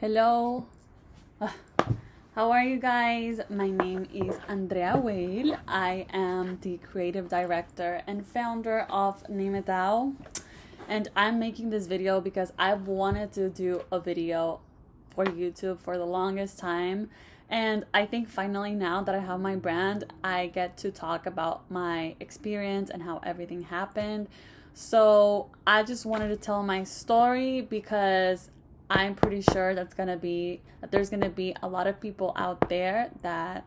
Hello. Uh, How are you guys? My name is Andrea Whale. I am the creative director and founder of Name It Out. And I'm making this video because I've wanted to do a video for YouTube for the longest time. And I think finally now that I have my brand, I get to talk about my experience and how everything happened. So I just wanted to tell my story because I'm pretty sure that there's gonna be a lot of people out there that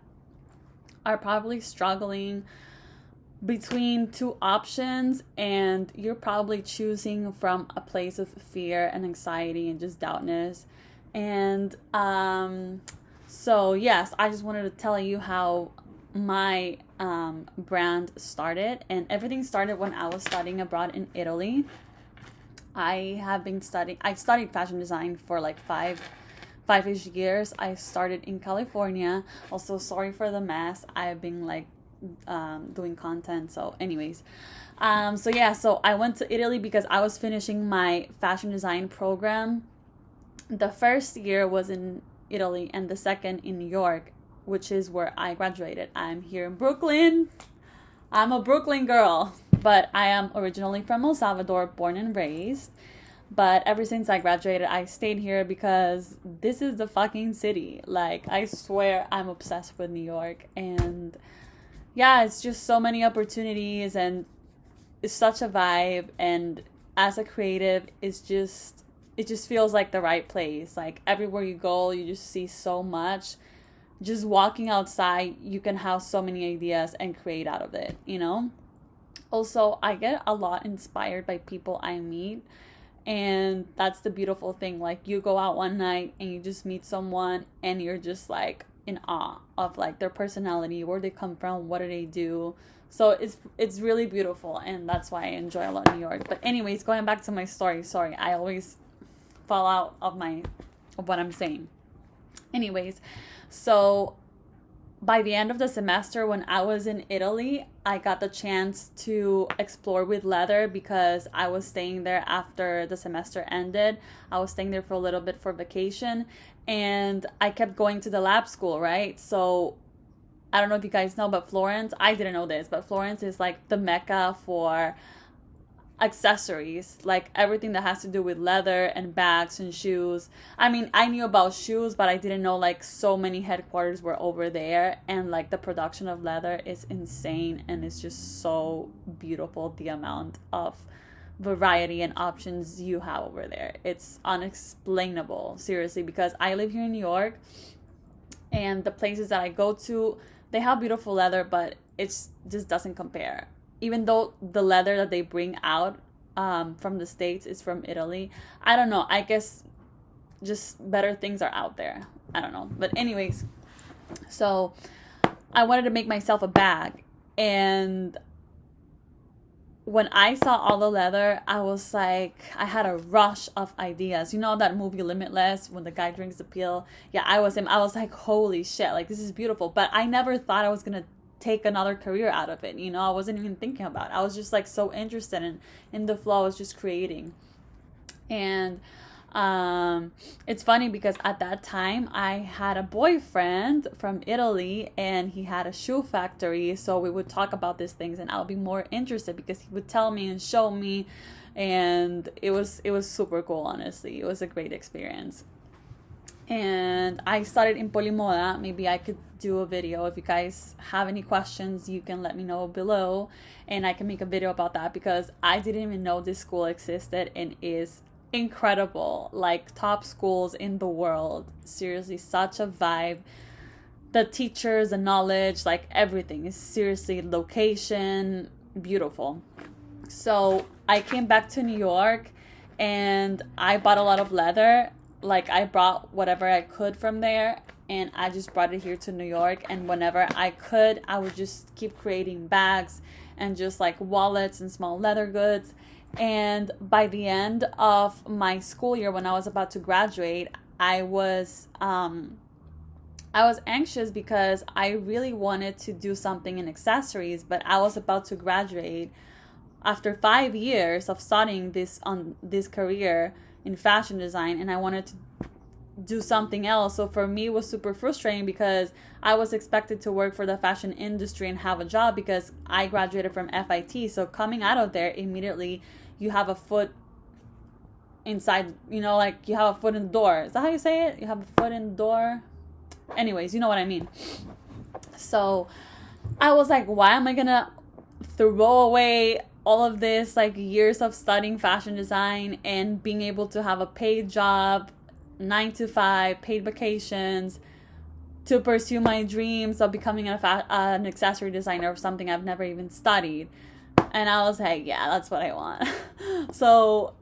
are probably struggling between two options, and you're probably choosing from a place of fear and anxiety and just doubtness. And so yes, I just wanted to tell you how my brand started, and everything started when I was studying abroad in Italy. I studied fashion design for like five-ish years. I started in California. Also, sorry for the mess. I've been like doing content. So anyways, so I went to Italy because I was finishing my fashion design program. The first year was in Italy and the second in New York, which is where I graduated. I'm here in Brooklyn. I'm a Brooklyn girl, but I am originally from El Salvador, born and raised. But ever since I graduated, I stayed here because this is the fucking city. Like, I swear I'm obsessed with New York. And yeah, it's just so many opportunities and it's such a vibe. And as a creative, it just feels like the right place. Like, everywhere you go, you just see so much. Just walking outside, you can have so many ideas and create out of it, you know? Also, I get a lot inspired by people I meet, and that's the beautiful thing. Like, you go out one night and you just meet someone and you're just like in awe of like their personality, where they come from, what do they do. So it's really beautiful, and that's why I enjoy a lot New York. But anyways, going back to my story. Sorry, I always fall out of what I'm saying. Anyways, so by the end of the semester, when I was in Italy, I got the chance to explore with leather because I was staying there after the semester ended. I was staying there for a little bit for vacation, and I kept going to the lab school, right? So I don't know if you guys know, but Florence, I didn't know this, but Florence is like the mecca for accessories, like everything that has to do with leather and bags and shoes. I mean, I knew about shoes, but I didn't know like so many headquarters were over there, and like the production of leather is insane, and it's just so beautiful, the amount of variety and options you have over there. It's unexplainable, seriously, because I live here in New York, and the places that I go to, they have beautiful leather, but it's just doesn't compare. Even though the leather that they bring out from the States is from Italy, I don't know. I guess just better things are out there. I don't know. But anyways, so I wanted to make myself a bag. And when I saw all the leather, I was like, I had a rush of ideas. You know that movie Limitless, when the guy drinks the pill? Yeah, I was him. I was like, holy shit, like this is beautiful. But I never thought I was going to take another career out of it. You know, I wasn't even thinking about it. I was just like so interested in the flow. I was just creating. And it's funny because at that time I had a boyfriend from Italy, and he had a shoe factory, so we would talk about these things, and I'll be more interested because he would tell me and show me, and it was super cool. Honestly, it was a great experience. And I started in Polimoda. Maybe I could do a video. If you guys have any questions, you can let me know below, and I can make a video about that because I didn't even know this school existed, and is incredible. Like, top schools in the world. Seriously, such a vibe. The teachers, the knowledge, like everything is seriously, location, beautiful. So I came back to New York and I bought a lot of leather. Like, I brought whatever I could from there, and I just brought it here to New York. And whenever I could, I would just keep creating bags and just like wallets and small leather goods. And by the end of my school year, when I was about to graduate, I was anxious because I really wanted to do something in accessories, but I was about to graduate after 5 years of studying this career in fashion design, and I wanted do something else. So for me, it was super frustrating because I was expected to work for the fashion industry and have a job because I graduated from FIT. So coming out of there, immediately you have a foot inside, like you have a foot in the door. Is that how you say it? You have a foot in the door? Anyways, you know what I mean. So I was like, why am I gonna throw away all of this like years of studying fashion design and being able to have a paid job, 9 to 5, paid vacations, to pursue my dreams of becoming an accessory designer of something I've never even studied? And I was like, yeah, that's what I want. So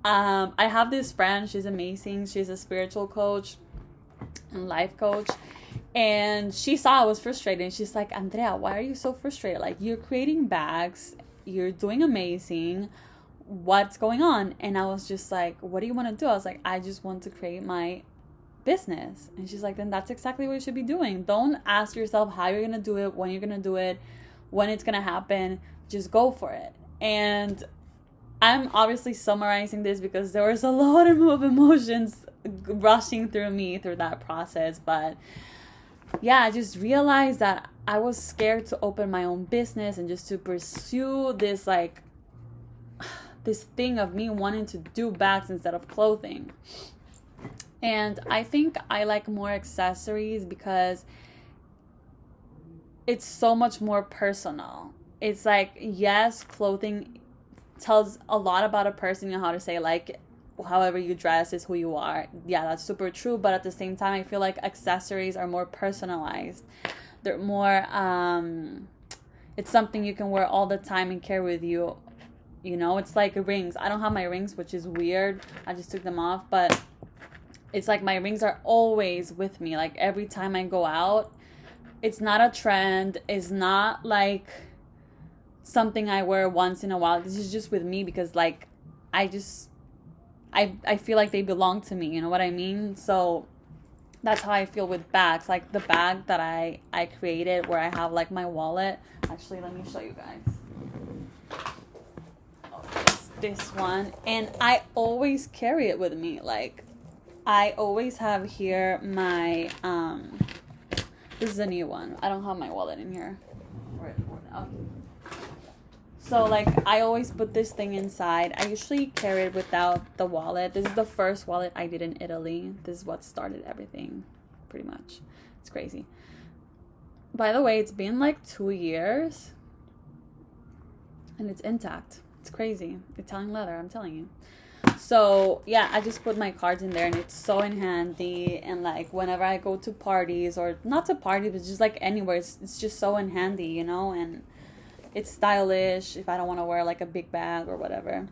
I have this friend. She's amazing. She's a spiritual coach and life coach. And she saw I was frustrated. She's like, Andrea, why are you so frustrated? Like, you're creating bags. You're doing amazing. What's going on? And I was just like, what do you want to do? I was like, I just want to create my business. And she's like, then that's exactly what you should be doing. Don't ask yourself how you're going to do it, when you're going to do it, when it's going to happen. Just go for it. And I'm obviously summarizing this because there was a lot of emotions rushing through me through that process. But yeah, I just realized that I was scared to open my own business and just to pursue this like this thing of me wanting to do bags instead of clothing. And I think I like more accessories because it's so much more personal. It's like, yes, clothing tells a lot about a person, how to say, like, however you dress is who you are. Yeah, that's super true. But at the same time, I feel like accessories are more personalized. They're more, it's something you can wear all the time and carry with you. It's like rings. I don't have my rings, which is weird. I just took them off. But it's like my rings are always with me. Like every time I go out, it's not a trend. It's not like something I wear once in a while. This is just with me because like I feel like they belong to me, you know what I mean? So that's how I feel with bags. Like the bag that I created where I have like my wallet. Actually, let me show you guys. Oh, it's this one. And I always carry it with me. Like I always have here my this is a new one. I don't have my wallet in here. Okay. So, like, I always put this thing inside. I usually carry it without the wallet. This is the first wallet I did in Italy. This is what started everything, pretty much. It's crazy. By the way, it's been like 2 years. And it's intact. It's crazy. Italian leather, I'm telling you. So, yeah, I just put my cards in there. And it's so in handy. And, like, whenever I go to parties, or not to parties, but just, like, anywhere, it's just so in handy, And it's stylish if I don't want to wear like a big bag or whatever.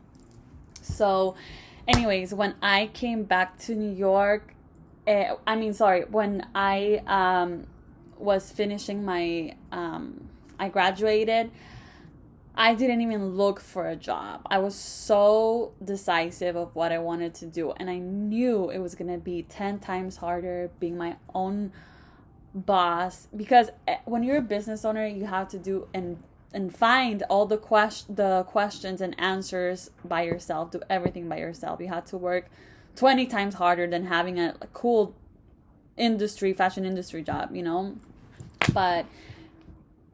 So anyways, when I came back to New York, when I was finishing my, I graduated, I didn't even look for a job. I was so decisive of what I wanted to do. And I knew it was going to be 10 times harder being my own boss. Because when you're a business owner, you have to do and find all the questions and answers by yourself. Do everything by yourself. You have to work 20 times harder than having a cool fashion industry job, But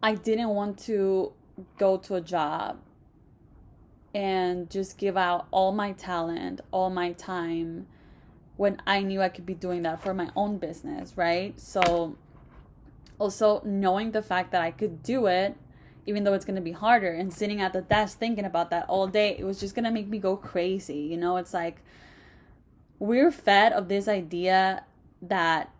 I didn't want to go to a job and just give out all my talent, all my time, when I knew I could be doing that for my own business, right? So also knowing the fact that I could do it, even though it's going to be harder, and sitting at the desk thinking about that all day, it was just going to make me go crazy. It's like we're fed of this idea that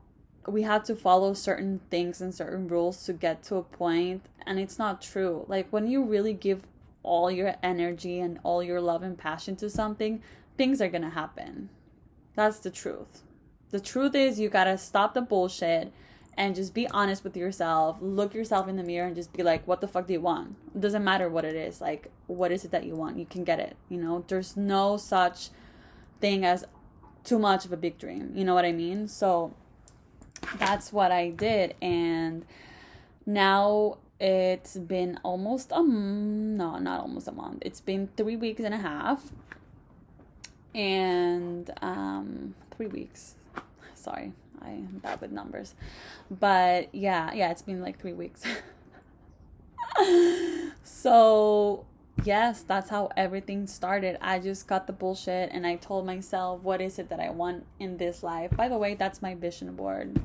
we have to follow certain things and certain rules to get to a point, and it's not true. Like when you really give all your energy and all your love and passion to something, things are going to happen. That's the truth. The truth is you got to stop the bullshit and just be honest with yourself. Look yourself in the mirror and just be like, what the fuck do you want? It doesn't matter what it is. Like, what is it that you want? You can get it. There's no such thing as too much of a big dream. You know what I mean? So that's what I did. And now it's been almost not almost a month. It's been 3 weeks and a half. And 3 weeks. Sorry, I'm bad with numbers. But yeah, it's been like 3 weeks. So yes, that's how everything started. I just cut the bullshit and I told myself, what is it that I want in this life? By the way, that's my vision board.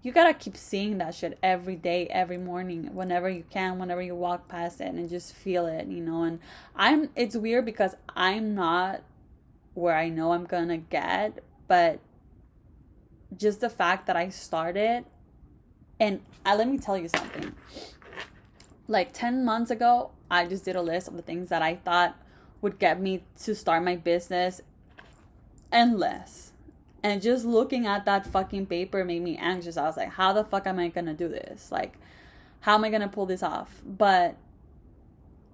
You gotta keep seeing that shit every day, every morning, whenever you can, whenever you walk past it, and just feel it, you know. And it's weird because I'm not where I know I'm gonna get, but just the fact that I started, and let me tell you something. Like 10 months ago, I just did a list of the things that I thought would get me to start my business, endless. And just looking at that fucking paper made me anxious. I was like, how the fuck am I gonna do this? Like, how am I gonna pull this off? But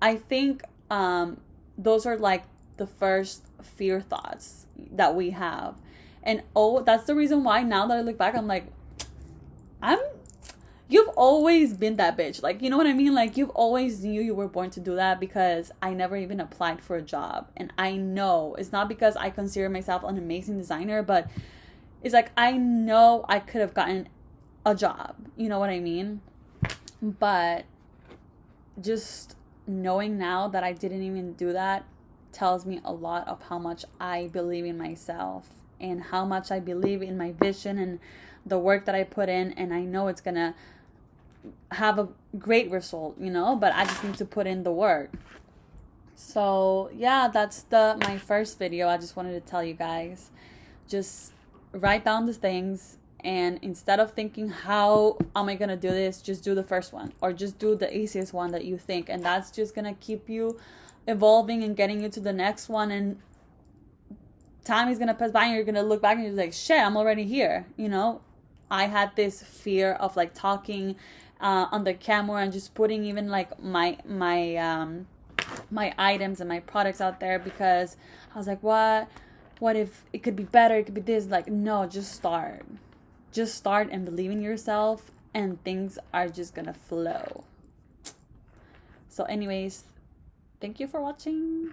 I think those are like the first fear thoughts that we have. And that's the reason why now that I look back, I'm like, you've always been that bitch. Like, you know what I mean? Like, you've always knew you were born to do that, because I never even applied for a job. And I know it's not because I consider myself an amazing designer, but it's like, I know I could have gotten a job. You know what I mean? But just knowing now that I didn't even do that tells me a lot of how much I believe in myself and how much I believe in my vision and the work that I put in. And I know it's gonna have a great result, you know, but I just need to put in the work. So yeah, that's my first video. I just wanted to tell you guys, just write down the things, and instead of thinking, how am I gonna do this, just do the first one, or just do the easiest one that you think, and that's just gonna keep you evolving and getting you to the next one. And time is gonna pass by and you're gonna look back and you're like, shit, I'm already here, you know. I had this fear of like talking on the camera and just putting even like my items and my products out there, because I was like, what if it could be better, it could be this. Like, no, just start and believe in yourself, and things are just gonna flow. So anyways, thank you for watching.